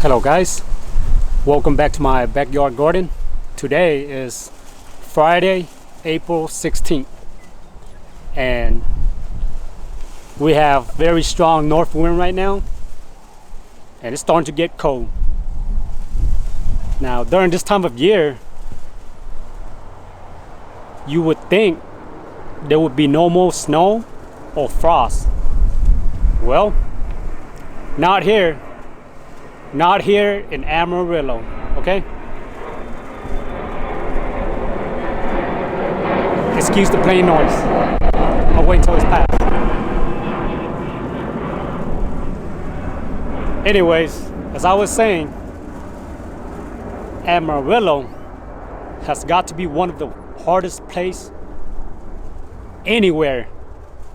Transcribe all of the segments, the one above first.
Hello guys, welcome back to my backyard garden. Today is Friday, April 16th, and we have very strong north wind right now, and it's starting to get cold. Now during this time of year, you would think there would be no more snow or frost. Well, not here. Not here in Amarillo, okay? Excuse the plane noise. I'll wait until it's past. Anyways, as I was saying, Amarillo has got to be one of the hardest places anywhere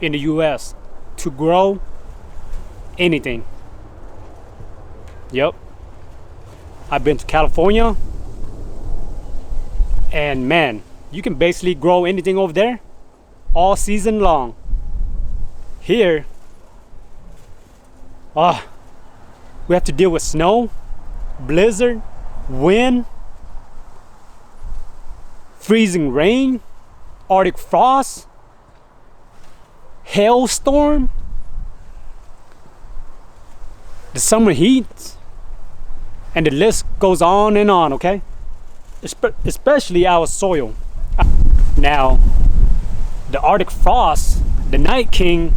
in the US to grow anything. Yep, I've been to California, and man, you can basically grow anything over there all season long. Here, we have to deal with snow, blizzard, wind, freezing rain, Arctic frost, hailstorm, the summer heat, and the list goes on and on, okay? Especially our soil. Now, the Arctic frost, the Night King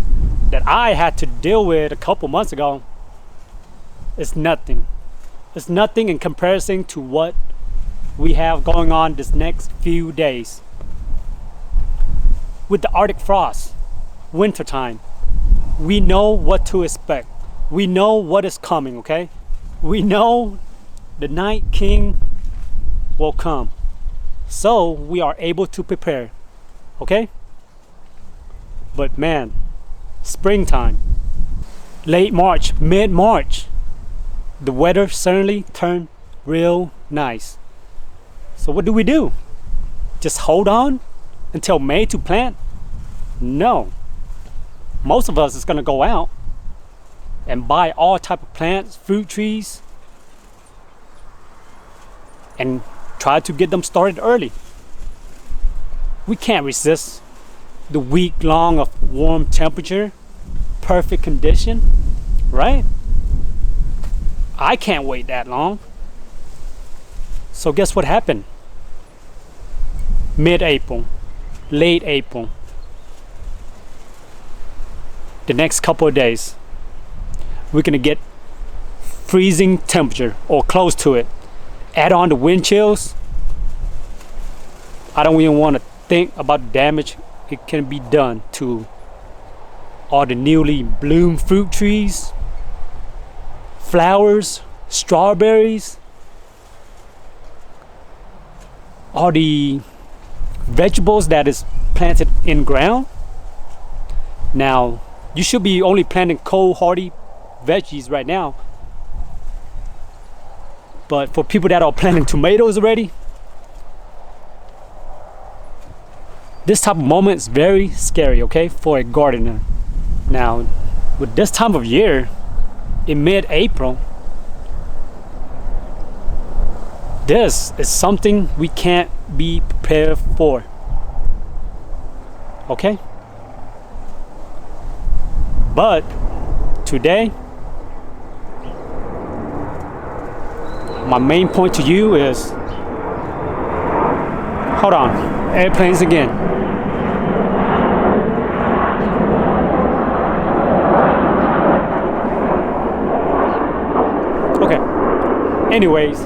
that I had to deal with a couple months ago, is nothing. It's nothing in comparison to what we have going on this next few days. With the Arctic frost, wintertime, we know what to expect. We know what is coming, okay? We know the Night King will come. So we are able to prepare, okay? But man, springtime, late March, mid-March, the weather certainly turned real nice. So what do? Just hold on until May to plant? No. Most of us is gonna go out and buy all type of plants, fruit trees, and try to get them started early. We can't resist the week long of warm temperature, perfect condition, right? I can't wait that long. So guess what happened? Mid-April, late April, the next couple of days, we're gonna get freezing temperature or close to it. Add on the wind chills. I don't even want to think about the damage it can be done to all the newly bloomed fruit trees, flowers, strawberries, all the vegetables that is planted in ground. Now, you should be only planting cold hardy veggies right now, but for people that are planting tomatoes already, this type of moment is very scary, okay, for a gardener. Now, with this time of year, in mid-April, this is something we can't be prepared for, okay? But today, my main point to you is, hold on, airplanes again. Okay, anyways,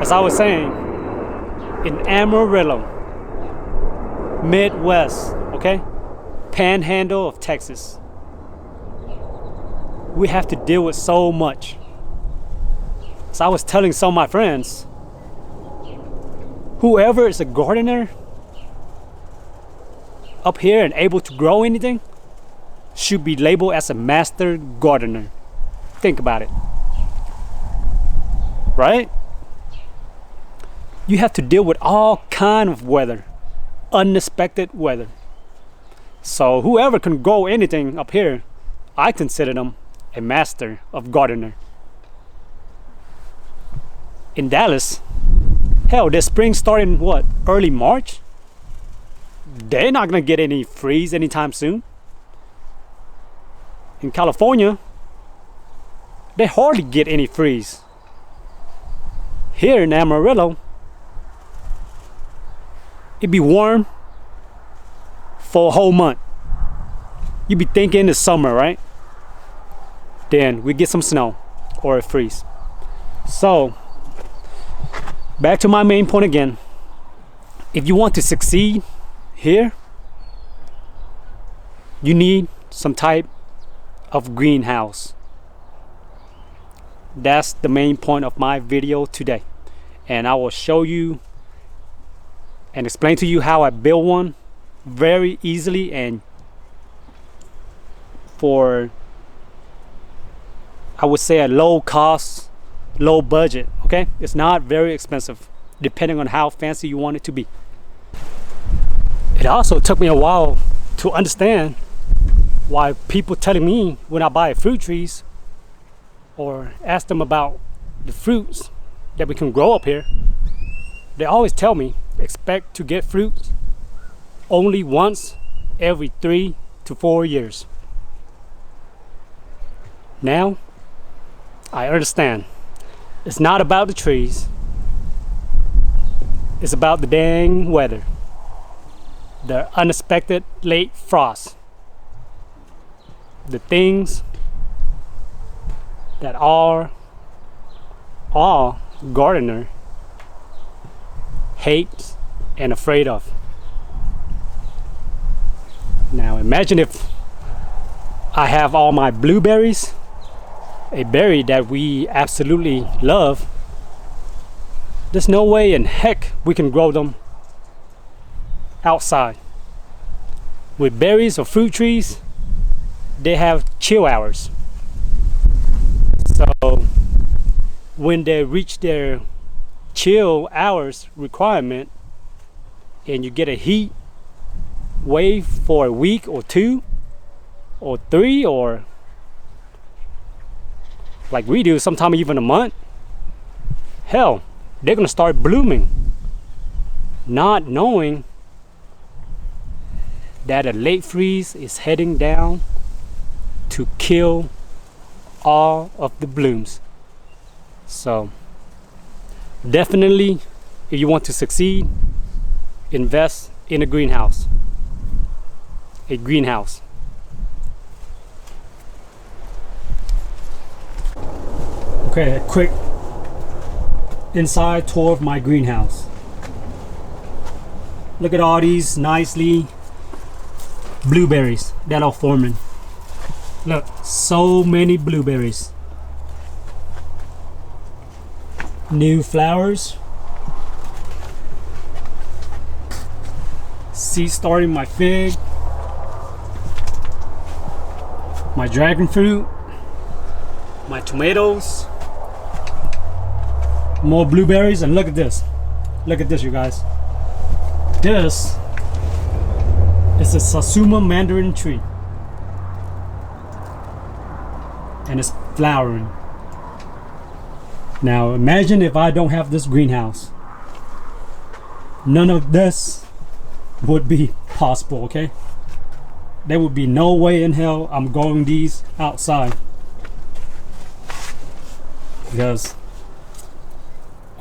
as I was saying, in Amarillo, Midwest, okay, Panhandle of Texas, we have to deal with so much. So I was telling some of my friends, whoever is a gardener up here and able to grow anything should be labeled as a master gardener. Think about it, right? You have to deal with all kind of weather, unexpected weather. So whoever can grow anything up here, I consider them a master of gardener. in Dallas, hell, the spring starting what, early March? They're not gonna get any freeze anytime soon. In California, they hardly get any freeze. Here in Amarillo, it'd be warm for a whole month. You'd be thinking it's summer, right? Then we get some snow or a freeze. So, back to my main point again. If you want to succeed here, you need some type of greenhouse. That's the main point of my video today, and I will show you and explain to you how I build one very easily and for, I would say, a low cost, low budget. Okay, it's not very expensive depending on how fancy you want it to be. It also took me a while to understand why people telling me when I buy fruit trees or ask them about the fruits that we can grow up here, they always tell me expect to get fruits only once every 3 to 4 years. Now I understand. It's not about the trees, it's about the dang weather, the unexpected late frost, the things that all gardener hates and afraid of. Now imagine if I have all my blueberries, a berry that we absolutely love. There's no way in heck we can grow them outside. With berries or fruit trees, they have chill hours. So when they reach their chill hours requirement and you get a heat wave for a week or 2 or 3, or like we do, sometime even a month, hell, they're gonna start blooming, not knowing that a late freeze is heading down to kill all of the blooms. So definitely, if you want to succeed, invest in a greenhouse. A greenhouse. Okay, a quick inside tour of my greenhouse. Look at all these nicely blueberries that are forming. Look, so many blueberries. New flowers. Seeds starting my fig. My dragon fruit. My tomatoes. More blueberries, and look at this. Look at this, you guys. This is a Satsuma mandarin tree. And it's flowering. Now imagine if I don't have this greenhouse. None of this would be possible, okay? There would be no way in hell I'm growing these outside, because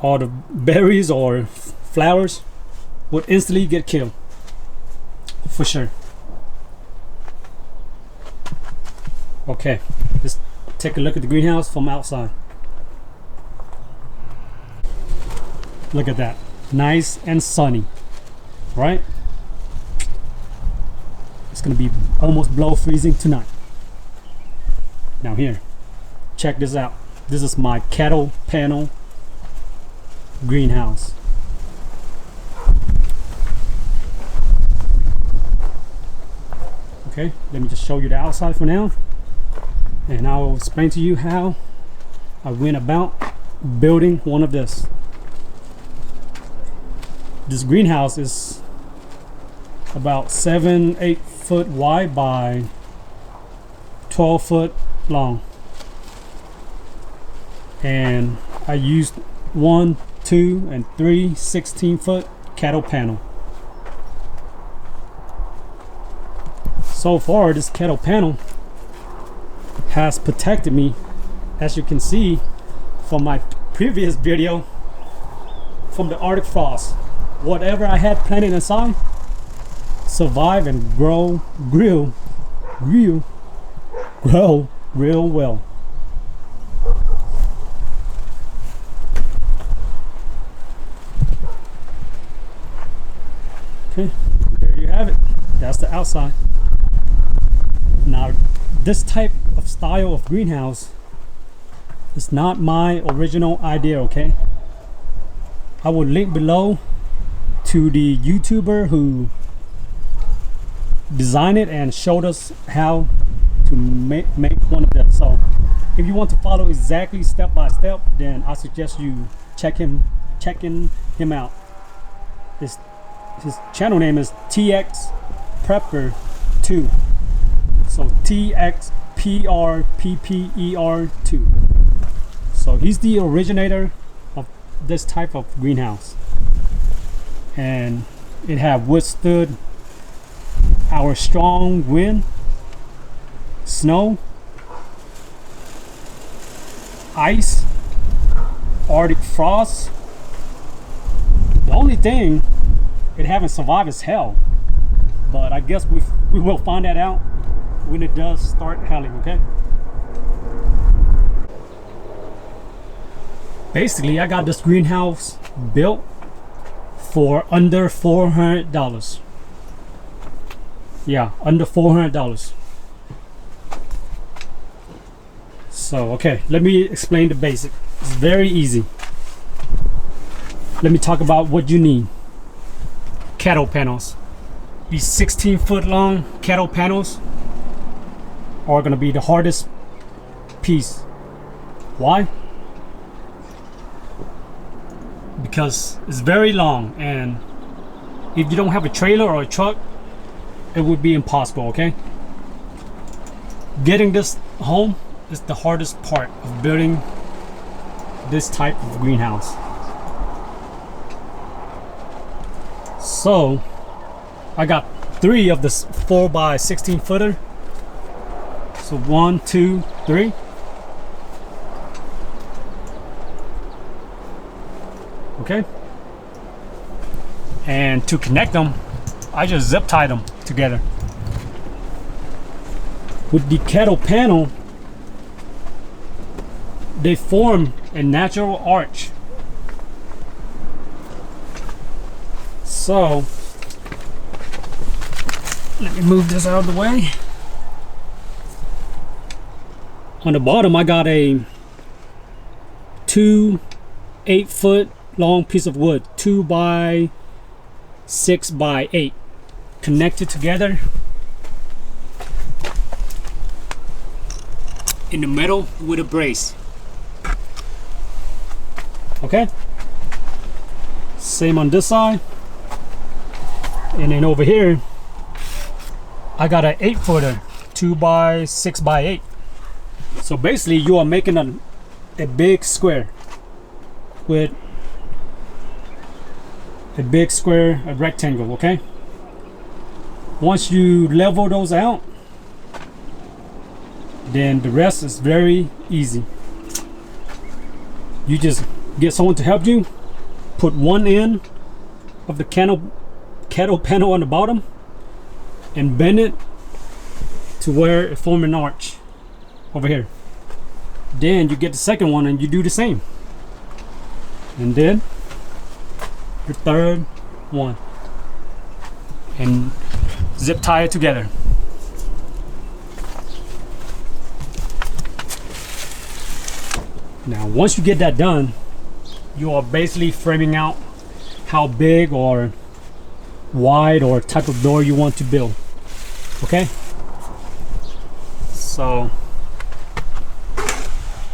all the berries or flowers would instantly get killed, for sure. Okay, let's take a look at the greenhouse from outside. Look at that, nice and sunny, right? It's gonna be almost below freezing tonight. Now here, check this out. This is my cattle panel greenhouse. Okay, let me just show you the outside for now, and I'll explain to you how I went about building one of this. This greenhouse is about 7-8 foot wide by 12 foot long, and I used 1, 2, and 3 16-foot cattle panel. So far, this cattle panel has protected me, as you can see from my previous video, from the Arctic frost. Whatever I had planted inside survive and grow real well. Okay, there you have it. That's the outside. Now, this type of style of greenhouse is not my original idea, okay? I will link below to the YouTuber who designed it and showed us how to make one of them. So if you want to follow exactly step by step, then I suggest you checking him out. His channel name is TexasPrepper2. So TexasPrepper2. So he's the originator of this type of greenhouse, and it have withstood our strong wind, snow, ice, Arctic frost. The only thing it haven't survived is hell, but I guess we will find that out when it does start hailing, okay? Basically, I got this greenhouse built for under $400. Yeah, under $400. So, okay, let me explain the basic. It's very easy. Let me talk about what you need. Cattle panels. These 16-foot long cattle panels are going to be the hardest piece. Why? Because it's very long, and if you don't have a trailer or a truck, it would be impossible, okay? Getting this home is the hardest part of building this type of greenhouse. So I got 3 of this 4x16 footer. So 1, 2, 3. Okay. And to connect them, I just zip tie them together. With the cattle panel, they form a natural arch. So let me move this out of the way. On the bottom, I got a 2 8-foot long piece of wood, 2 by 6 by 8, connected together in the middle with a brace. Okay, same on this side. And then over here I got an 8-footer, 2 by 6 by 8. So basically you are making a big square with a rectangle, okay? Once you level those out, then the rest is very easy. You just get someone to help you, put one end of the cattle panel on the bottom and bend it to where it forms an arch over here. Then you get the second one and you do the same, and then the third one, and zip tie it together. Now once you get that done, you are basically framing out how big or wide or type of door you want to build. Okay, so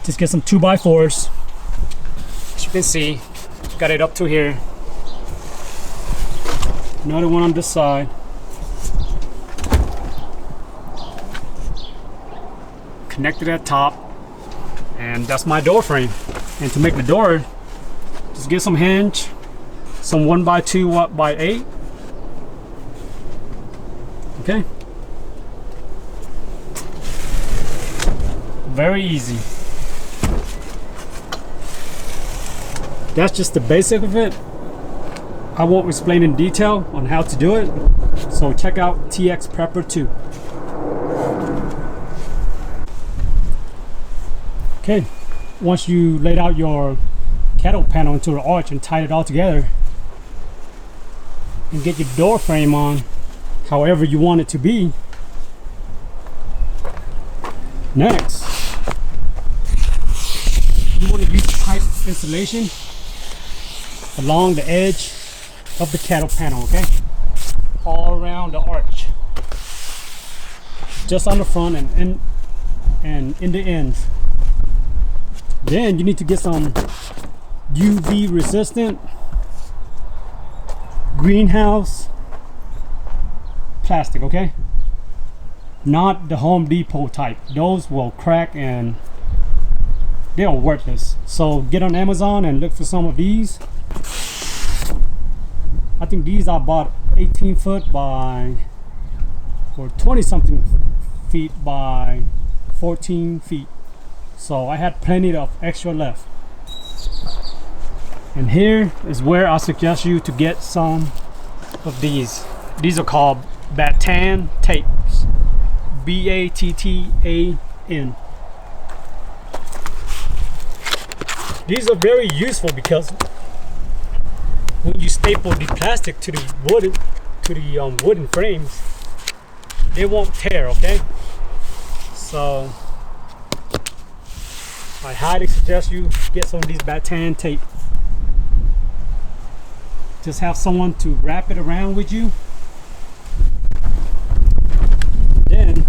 just get some 2x4s. As you can see, got it up to here. Another one on this side. Connected at top, and that's my door frame. And to make the door, Just get some hinge, some 1x2, 1x8. Okay. Very easy. That's just the basic of it. I won't explain in detail on how to do it. So check out TexasPrepper2. Okay. Once you laid out your cattle panel into the arch and tied it all together, and get your door frame on however you want it to be, next you want to use pipe insulation along the edge of the cattle panel, okay, all around the arch, just on the front and in the ends. Then you need to get some UV resistant greenhouse plastic, okay, not the Home Depot type. Those will crack and they are worthless. So get on Amazon and look for some of these. I think these I bought 18 foot by, or 20 something feet by 14 feet. So I had plenty of extra left. And here is where I suggest you to get some of these. These are called batten tapes. B-A-T-T-A-N. These are very useful because when you staple the plastic to the wooden frames, they won't tear, okay? So I highly suggest you get some of these batten tape. Just have someone to wrap it around with you. Then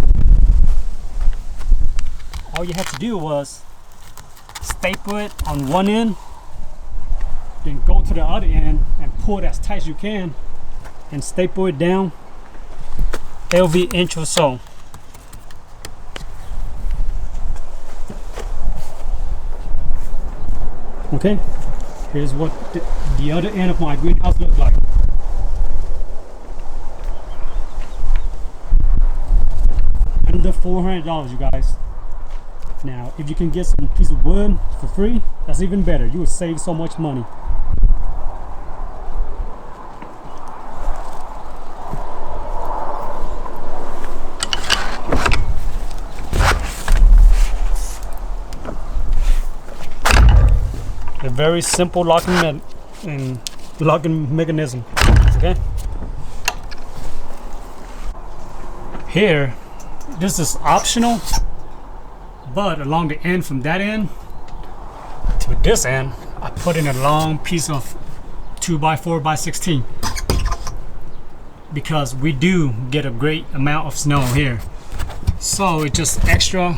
all you have to do was staple it on one end, then go to the other end and pull it as tight as you can and staple it down every inch or so. Okay, here's what the other end of my greenhouse looks like. Under $400, you guys. Now, if you can get some piece of wood for free, that's even better. You will save so much money. A very simple locking mechanism. Okay. Here, this is optional, but along the end, from that end to this end, I put in a long piece of 2x4x16 because we do get a great amount of snow here. So it's just extra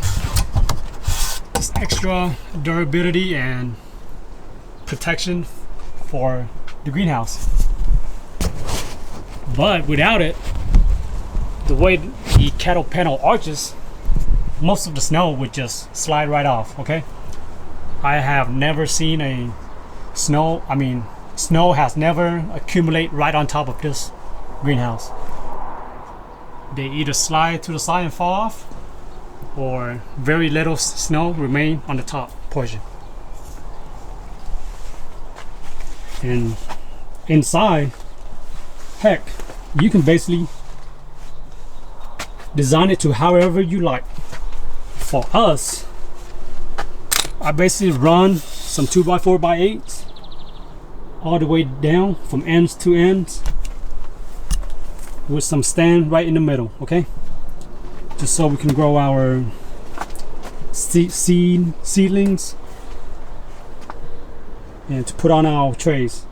durability and protection for the greenhouse. But without it, the way the cattle panel arches, most of the snow would just slide right off, okay? I have never seen snow has never accumulated right on top of this greenhouse. They either slide to the side and fall off, or very little snow remain on the top portion. And inside, heck, you can basically design it to however you like. For us, I basically run some 2x4x8s all the way down from ends to ends with some stand right in the middle, okay? Just so we can grow our seedlings and to put on our trays.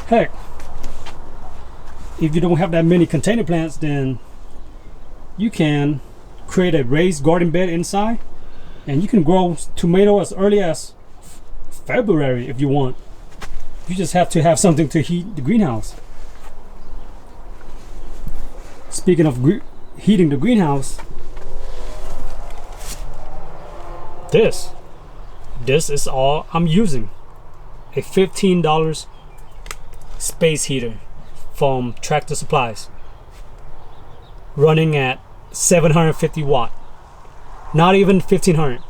Heck, if you don't have that many container plants, then you can create a raised garden bed inside, and you can grow tomato as early as February if you want. You just have to have something to heat the greenhouse. Speaking of heating the greenhouse, this this is all I'm using. A $15 space heater from Tractor Supplies, running at 750 watt, not even 1500.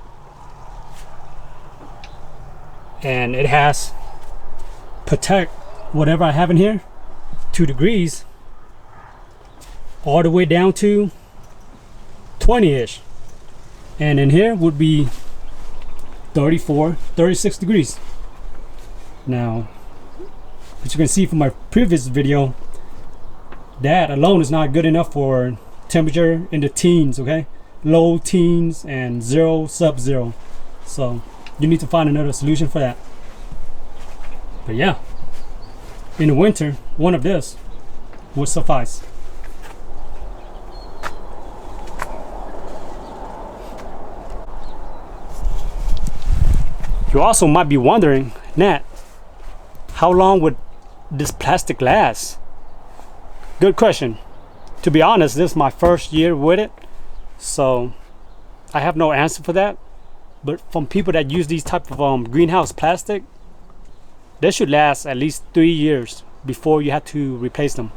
And it has protect whatever I have in here 2 degrees all the way down to 20-ish, and in here would be 34, 36 degrees. Now, as you can see from my previous video, that alone is not good enough for temperature in the teens, okay? Low teens and sub-zero. So you need to find another solution for that. But yeah, in the winter, one of this would suffice. You also might be wondering, Nat, how long would this plastic last? Good question. To be honest, this is my first year with it, so I have no answer for that. But from people that use these type of greenhouse plastic, they should last at least 3 years before you have to replace them.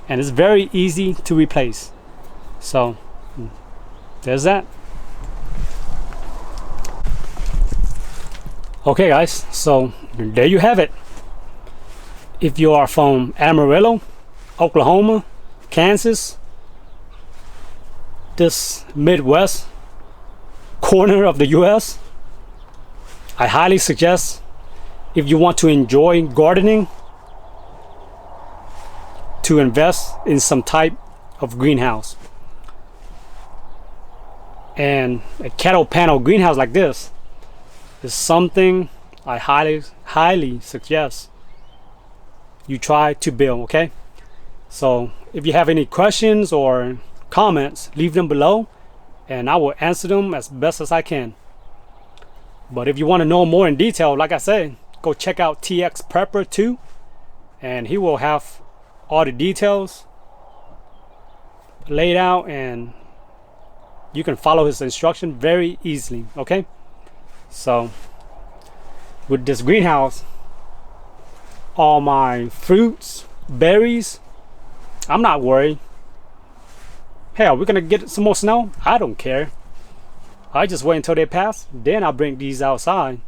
And it's very easy to replace. So there's that. Okay guys, so there you have it. If you are from Amarillo, Oklahoma, Kansas, this Midwest corner of the US, I highly suggest, if you want to enjoy gardening, to invest in some type of greenhouse. And a cattle panel greenhouse like this is something I highly suggest you try to build, okay? So if you have any questions or comments, leave them below and I will answer them as best as I can. But if you want to know more in detail, like I said, go check out TexasPrepper2 and he will have all the details laid out and you can follow his instruction very easily, okay? So with this greenhouse, all my fruits, berries, I'm not worried. Hell, we're gonna get some more snow, I don't care. I just wait until they pass, then I'll bring these outside.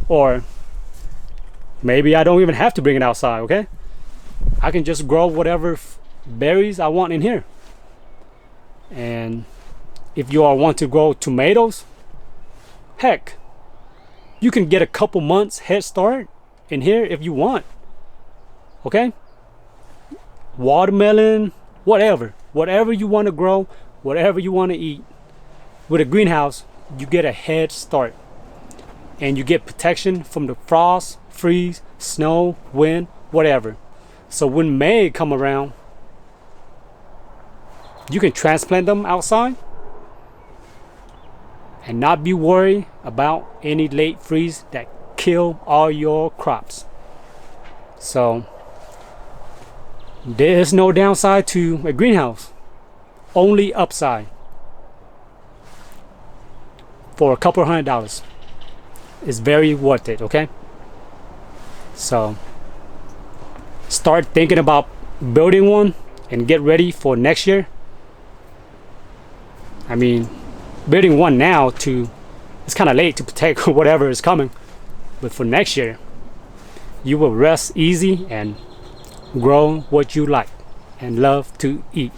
Or maybe I don't even have to bring it outside, okay? I can just grow whatever berries I want in here. And if you all want to grow tomatoes, heck, you can get a couple months head start in here if you want, okay? Watermelon, whatever you want to grow, whatever you want to eat. With a greenhouse, you get a head start and you get protection from the frost, freeze, snow, wind, whatever. So when May come around, you can transplant them outside and not be worried about any late freeze that kill all your crops. So there is no downside to a greenhouse, only upside. For a couple $100, it's very worth it, okay? So start thinking about building one and get ready for next year. I mean, building one now it's kind of late to protect whatever is coming, but for next year you will rest easy and grow what you like and love to eat.